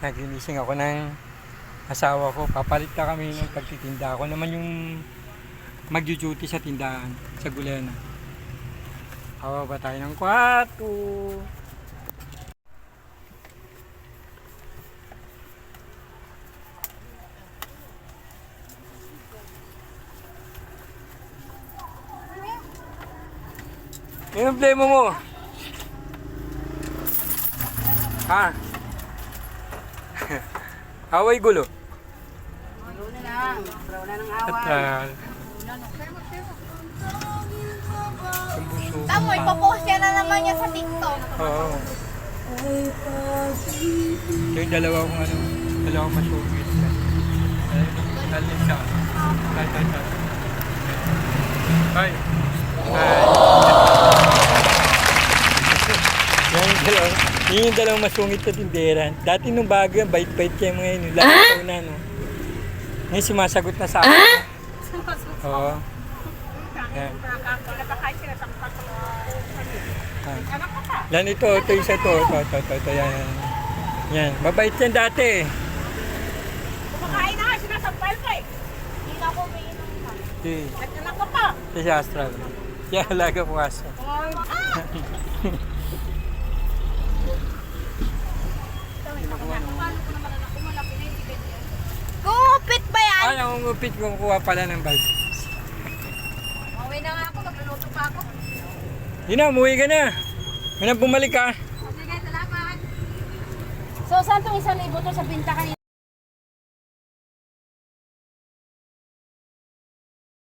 Naginising ako ng asawa ko. Papalit na kami ng pagtitinda. Ako naman yung mag-duty sa tindahan, sa gulena. Hawa ba tayo ng kwarto? Ano yung problema mo? Ha? Away gulo? Bro na lang. Bro na ng away. At ang buso. Tamo, ipopost yan na naman yan sa TikTok. Oo. Yung dalawang masugit. Alin siya. Ay. Yan yung dalawang masungit na tindera. Dati nung bago yan, bait-bait kayo mga yun. Lalo na, no? Ngayon sumasagot na sa akin. Oo. Yan. Yan ito isa to. Ito, yan. Yan, mabait yan dati. Kumakain na nga, sinasampal ka eh. Hindi na ako umiinom na. Si, Nagkanak ka pa. si Astral. Yan, alaga po aso. Gumupit ba yan? Ay, nangungupit ko kuha pala ng bag. Uwi na nga ako, magluluto pa ako. Yun na, umuwi ka na. May bumalik ka. Sige, salamat. So, saan itong 1,000 to sa binta kanina?